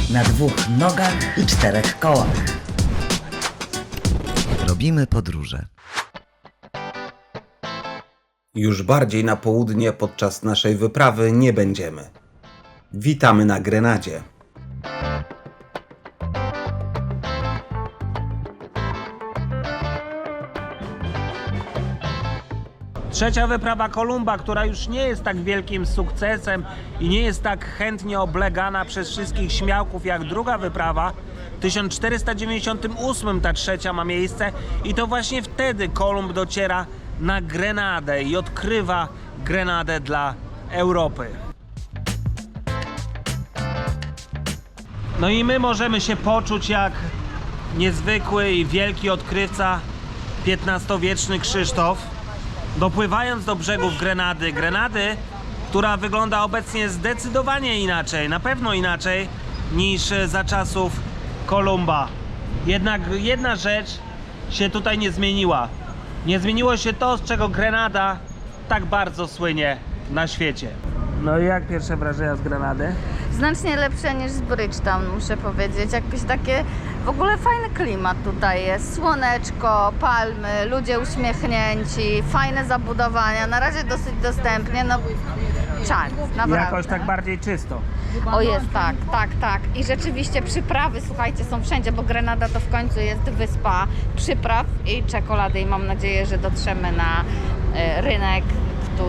na 2 nogach i 4 kołach. Robimy podróże. Już bardziej na południe podczas naszej wyprawy nie będziemy. Witamy na Grenadzie. Trzecia wyprawa Kolumba, która już nie jest tak wielkim sukcesem i nie jest tak chętnie oblegana przez wszystkich śmiałków jak druga wyprawa. W 1498 ta trzecia ma miejsce i to właśnie wtedy Kolumb dociera na Grenadę i odkrywa Grenadę dla Europy. No i my możemy się poczuć jak niezwykły i wielki odkrywca XV-wieczny Krzysztof, dopływając do brzegów Grenady, która wygląda obecnie zdecydowanie inaczej, na pewno inaczej niż za czasów Kolumba. Jednak jedna rzecz się tutaj nie zmieniła. Nie zmieniło się to, z czego Grenada tak bardzo słynie na świecie. No i jak pierwsze wrażenia z Grenady? Znacznie lepsze niż z Bridgetown, muszę powiedzieć. Jakieś takie, w ogóle fajny klimat tutaj jest. Słoneczko, palmy, ludzie uśmiechnięci, fajne zabudowania. Na razie dosyć dostępnie, no czad, naprawdę. Jakoś tak bardziej czysto. O jest, tak. I rzeczywiście przyprawy, słuchajcie, są wszędzie, bo Grenada to w końcu jest wyspa przypraw i czekolady i mam nadzieję, że dotrzemy na rynek,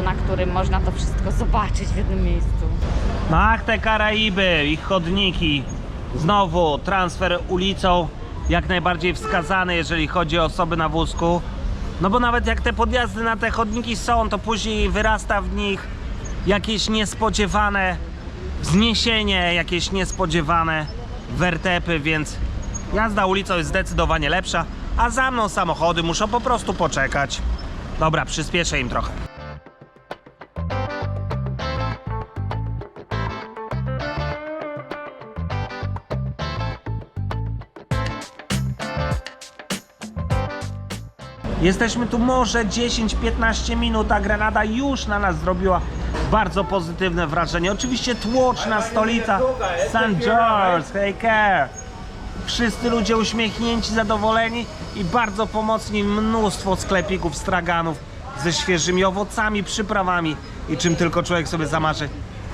na którym można to wszystko zobaczyć w jednym miejscu. Ach, te Karaiby, ich chodniki. Znowu transfer ulicą jak najbardziej wskazany, jeżeli chodzi o osoby na wózku. No bo nawet jak te podjazdy na te chodniki są, to później wyrasta w nich jakieś niespodziewane wzniesienie, jakieś niespodziewane wertepy, więc jazda ulicą jest zdecydowanie lepsza, a za mną samochody muszą po prostu poczekać. Dobra, przyspieszę im trochę. Jesteśmy tu może 10-15 minut, a Grenada już na nas zrobiła bardzo pozytywne wrażenie. Oczywiście tłoczna stolica St. George, take care. Wszyscy ludzie uśmiechnięci, zadowoleni i bardzo pomocni. Mnóstwo sklepików, straganów ze świeżymi owocami, przyprawami i czym tylko człowiek sobie zamarzy.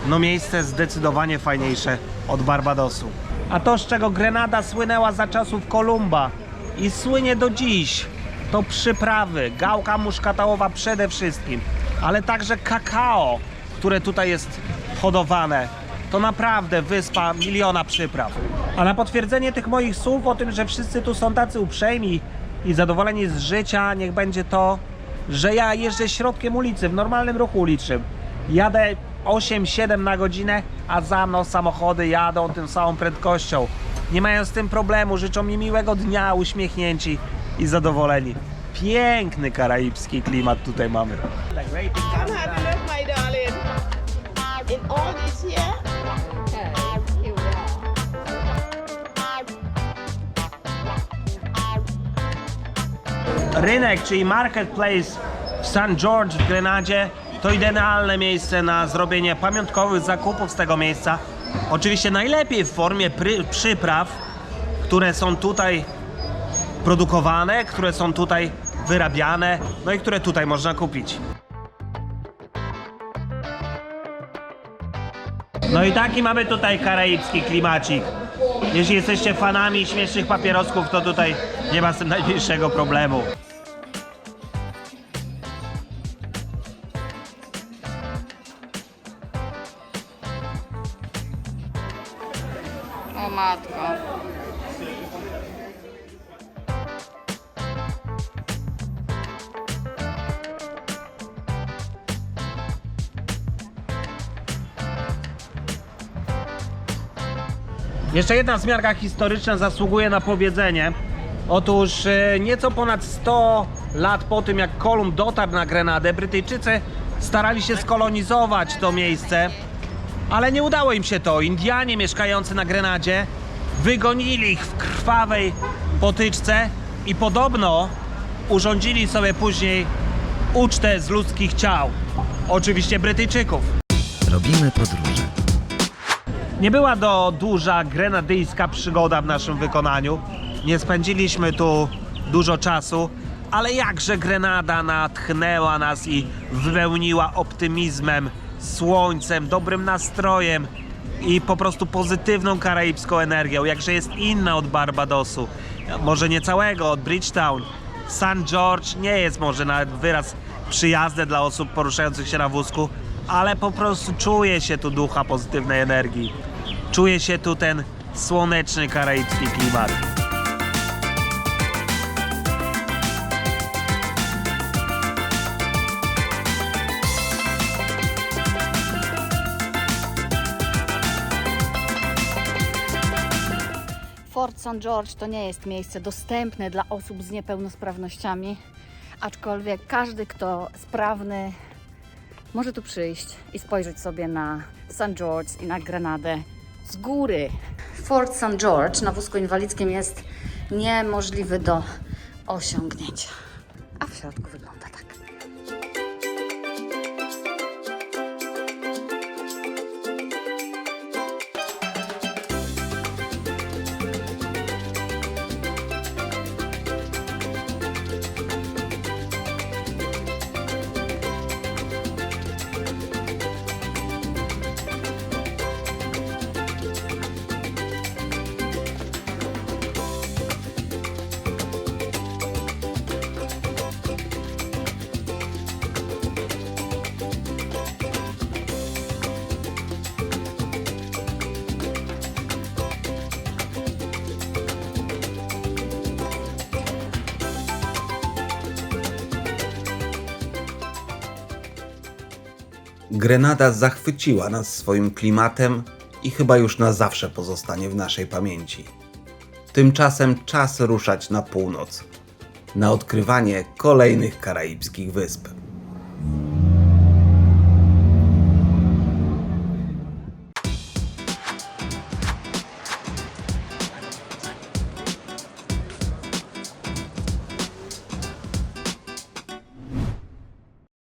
No miejsce zdecydowanie fajniejsze od Barbadosu. A to, z czego Grenada słynęła za czasów Kolumba i słynie do dziś, to przyprawy, gałka muszkatałowa przede wszystkim, ale także kakao, które tutaj jest hodowane. To naprawdę wyspa miliona przypraw. A na potwierdzenie tych moich słów o tym, że wszyscy tu są tacy uprzejmi i zadowoleni z życia, niech będzie to, że ja jeżdżę środkiem ulicy, w normalnym ruchu ulicznym. Jadę 8-7 na godzinę, a za mną samochody jadą tym samą prędkością. Nie mają z tym problemu, życzą mi miłego dnia, uśmiechnięci i zadowoleni. Piękny karaibski klimat tutaj mamy. Come have a look, my darling. In all this here. Rynek, czyli marketplace w St. George w Grenadzie, to idealne miejsce na zrobienie pamiątkowych zakupów z tego miejsca. Oczywiście najlepiej w formie przypraw, które są tutaj produkowane, które są tutaj wyrabiane, no i które tutaj można kupić. No i taki mamy tutaj karaibski klimacik. Jeśli jesteście fanami śmiesznych papierosków, to tutaj nie ma z tym najmniejszego problemu. O matko. Jeszcze jedna wzmianka historyczna zasługuje na powiedzenie. Otóż nieco ponad 100 lat po tym, jak Kolumb dotarł na Grenadę, Brytyjczycy starali się skolonizować to miejsce, ale nie udało im się to. Indianie mieszkający na Grenadzie wygonili ich w krwawej potyczce i podobno urządzili sobie później ucztę z ludzkich ciał. Oczywiście Brytyjczyków. Robimy podróże. Nie była to duża grenadyjska przygoda w naszym wykonaniu. Nie spędziliśmy tu dużo czasu, ale jakże Grenada natchnęła nas i wypełniła optymizmem, słońcem, dobrym nastrojem i po prostu pozytywną karaibską energią. Jakże jest inna od Barbadosu. Może nie całego, od Bridgetown. St. George nie jest może nawet wyraz przyjazny dla osób poruszających się na wózku, ale po prostu czuje się tu ducha pozytywnej energii. Czuje się tu ten słoneczny karaibski klimat. Fort St. George to nie jest miejsce dostępne dla osób z niepełnosprawnościami, aczkolwiek każdy, kto sprawny, może tu przyjść i spojrzeć sobie na St. George i na Grenadę z góry. Fort St. George na wózku inwalidzkim jest niemożliwy do osiągnięcia, a w środku wygląda tak. Grenada zachwyciła nas swoim klimatem i chyba już na zawsze pozostanie w naszej pamięci. Tymczasem czas ruszać na północ, na odkrywanie kolejnych karaibskich wysp.